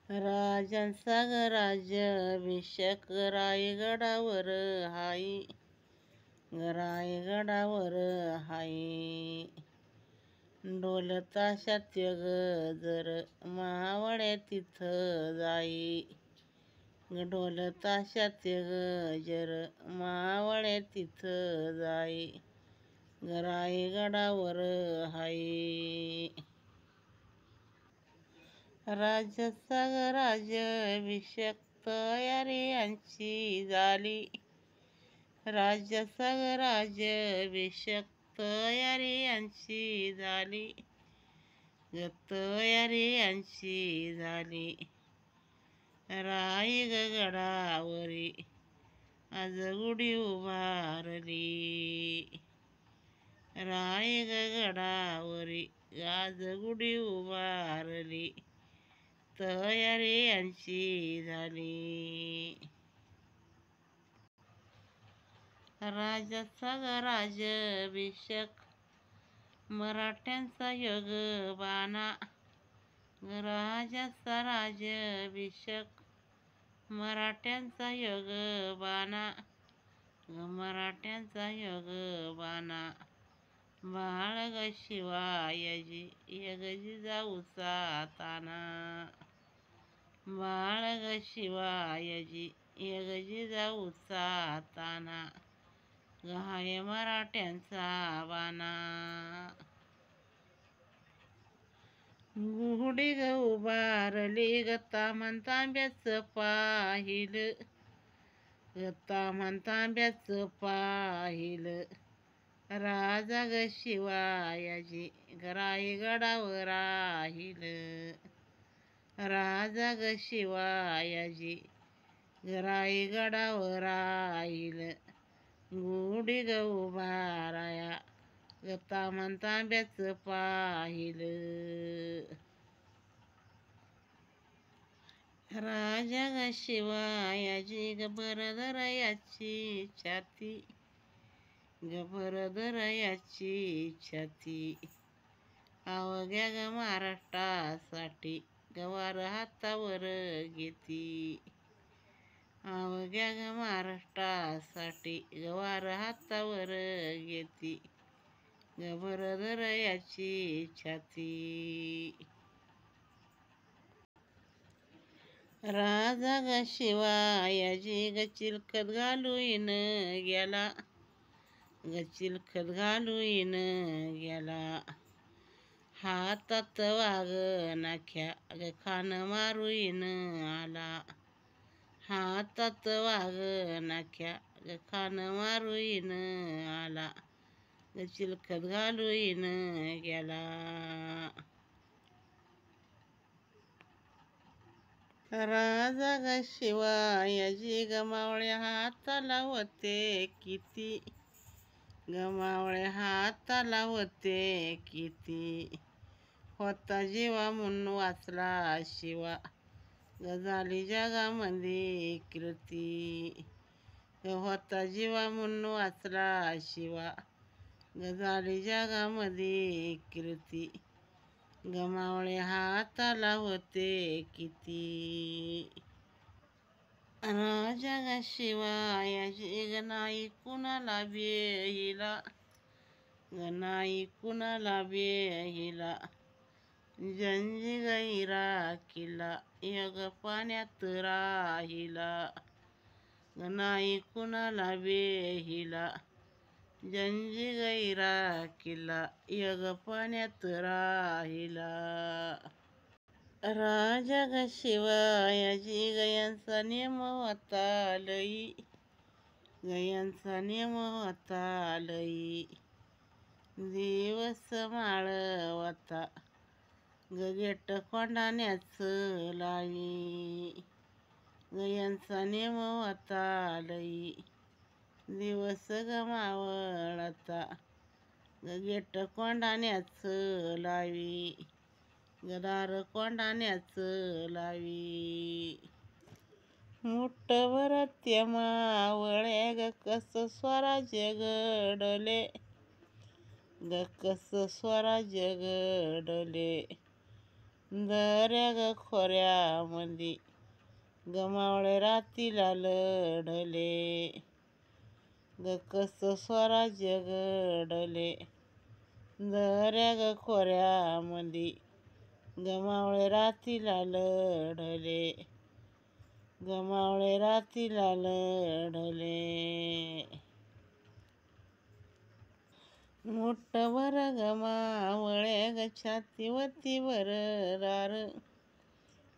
राजांचा ग राज्याभिषेक रायगडावर हाई, रायगडावर हाई. ढोल ताशात गजर मावळे तिथं जाई, ढोल ताशात गजर मावळे तिथं जाई, रायगडावर हाई. राजाचा राज्याभिषेक तयारी यांची झाली, राजाचा राज्याभिषेक तयारी यांची झाली, तयारी यांची झाली. रायगडावरी आज गुढी उभारली, रायगडावरी आज गुढी उभारली, तयारी यांची झाली. राजाचा राज्याभिषेक मराठ्यांचा योगबाना, राजाचा राज्याभिषेक मराठ्यांचा योगबाना, मराठ्यांचा योगबाना. बाळ ग शिवाजी यग जिजाऊचा ताना, बाळ ग शिवाजी यग जिजाऊचा ताना, हाय मराठ्यांचा बाणा. गुढी ग उभारली गता तांब्याचं पाहिलं, गता तांब्याचं पाहिलं. राजा ग शिवाजी रायगडावर राहिलं, राजा ग शिवाजी रायगडावर राहिलं. गुढी ग उभाराया गता तांब्याचं पाहिलं. राजा ग शिवाजी गबरदरयाची छाती, गबरदरयाची छाती. अवघ्या ग महाराष्ट्रासाठी गवार हातावर घेती, अवघ्या ग महाराष्ट्रासाठी गवार हातावर घेती, गबरदरयाची छाती. राजा ग शिवाजी ग चिलखत घालून गेला, ग चिलखत घालून गेला. हातात वाघ नाख्या ग खान मारून आला, हातात वाघ नाख्या ग खान मारून आला, ग चिलखत घालून गेला. राजा ग शिवाजी गमावळ्या हाताला होते किती, गमावळ्या हाताला होते किती. होता जीवा म्हणून वाचला शिवा ग झाली जगामध्ये कीर्ती, होता जीवा म्हणून वाचला शिवा ग झाली जगामध्ये कीर्ती. गमावळे हाताला होते किती. राजा ग शिवाजी ग नाही कुणाला बेहिला, ग नाही कुणाला बेहिला. जंजी गैरा किल्ला यग पाण्यात राहिला, ग नाही कुणाला बेहिला. जंजी गैरा किल्ला यग पाण्यात राहिला. राजा ग शिवाजी गयांचा नेम होता लई, गयांचा नेम होता लई. दिवस माळवता ग गेट कोंडाण्याचं लावी, गयांचा नेम होता लई. दिवस ग मावळता ग गेट कोंडाण्याचं लावी, गदार कोंडाण्याचं लावी. मुठभर त्या मावळे ग कस स्वराज्य घडले, ग कस स्वराज्य घडले. दऱ्या ग खोऱ्यामंदी गमावळे रातीला लढले ग कस स्वराज्य घडले. दऱ्या ग खोऱ्यामंदी गमावळे रातीला लढले गमावळे रातीला लढले. मुठभर गमावळे ग छाती होती भरदार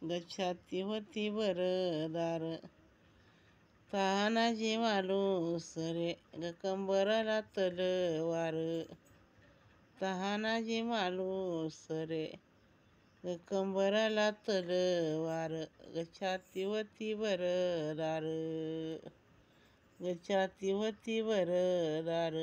ग छाती होती भरदार. तानाजी मालुसरे ग कंबरला तलवार तानाजी मालुसरे ग कंबरला तलवार ग छाती होती भरदार ग छाती होती भरदार.